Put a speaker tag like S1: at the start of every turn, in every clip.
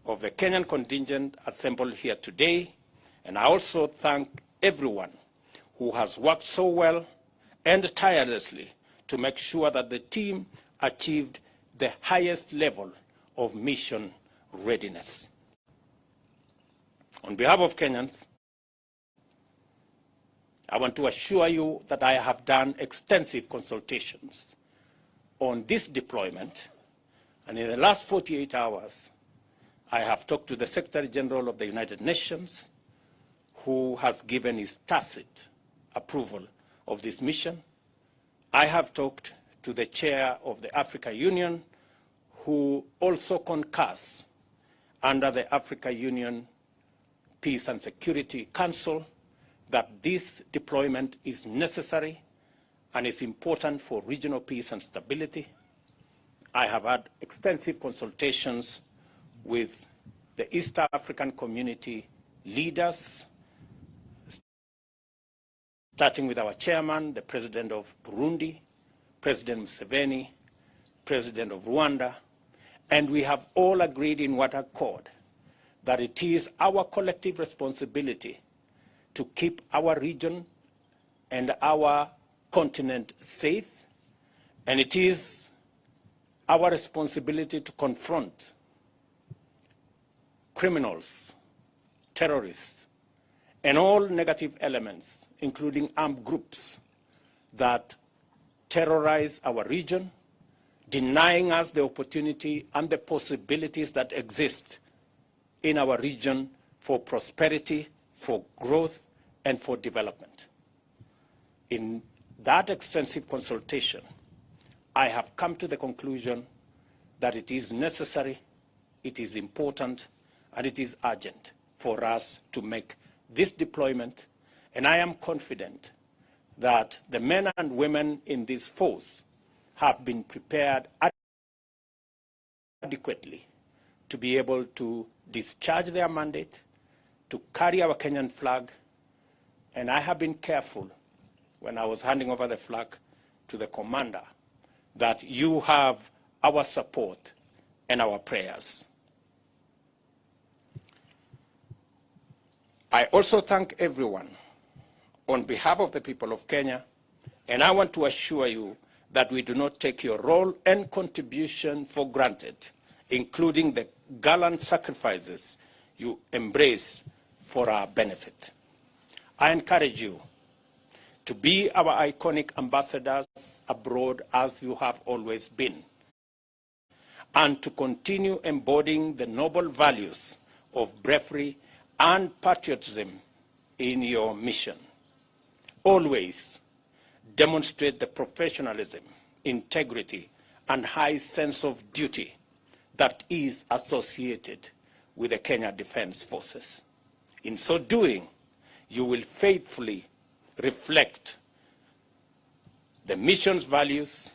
S1: of the Kenyan contingent assembled here today, and I also thank everyone who has worked so well and tirelessly to make sure that the team achieved the highest level of mission readiness. On behalf of Kenyans, I want to assure you that I have done extensive consultations on this deployment, and in the last 48 hours, I have talked to the Secretary General of the United Nations, who has given his tacit approval of this mission. I have talked to the Chair of the African Union, who also concurs under the African Union Peace and Security Council that this deployment is necessary and is important for regional peace and stability. I have had extensive consultations with the East African community leaders, starting with our chairman, the President of Burundi, President Museveni, President of Rwanda, and we have all agreed in what accord that it is our collective responsibility to keep our region and our continent safe, and it is our responsibility to confront criminals, terrorists, and all negative elements, including armed groups that terrorize our region, denying us the opportunity and the possibilities that exist in our region for prosperity, for growth, and for development. In that extensive consultation, I have come to the conclusion that it is necessary, it is important, and it is urgent for us to make this deployment, and I am confident that the men and women in this force have been prepared adequately to be able to discharge their mandate, to carry our Kenyan flag, and I have been careful when I was handing over the flag to the commander that you have our support and our prayers. I also thank everyone on behalf of the people of Kenya, and I want to assure you that we do not take your role and contribution for granted, including the gallant sacrifices you embrace for our benefit. I encourage you to be our iconic ambassadors abroad as you have always been, and to continue embodying the noble values of bravery and patriotism in your mission. Always demonstrate the professionalism, integrity, and high sense of duty that is associated with the Kenya Defense Forces. In so doing, you will faithfully reflect the mission's values,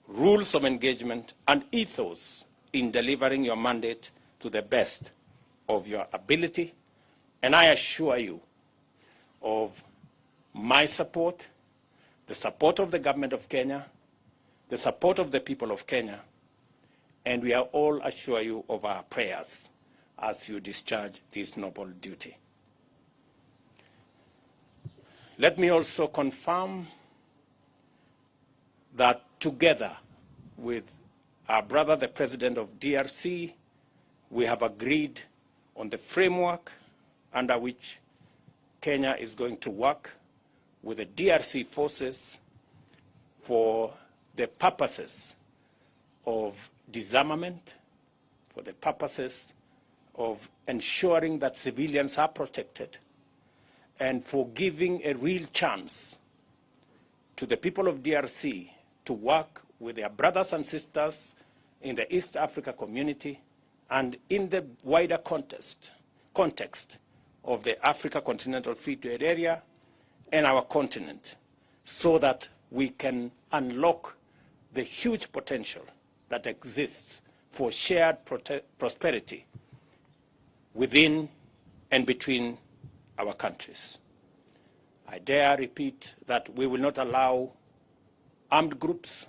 S1: rules of engagement, and ethos in delivering your mandate to the best of your ability. And I assure you of my support, the support of the government of Kenya, the support of the people of Kenya, and we are all assure you of our prayers as you discharge this noble duty. Let me also confirm that together with our brother, the President of DRC, we have agreed on the framework under which Kenya is going to work with the DRC forces for the purposes of disarmament, for the purposes of ensuring that civilians are protected, and for giving a real chance to the people of DRC to work with their brothers and sisters in the East Africa community and in the wider context of the Africa Continental Free Trade Area and our continent, so that we can unlock the huge potential that exists for shared prosperity within and between our countries. I dare repeat that we will not allow armed groups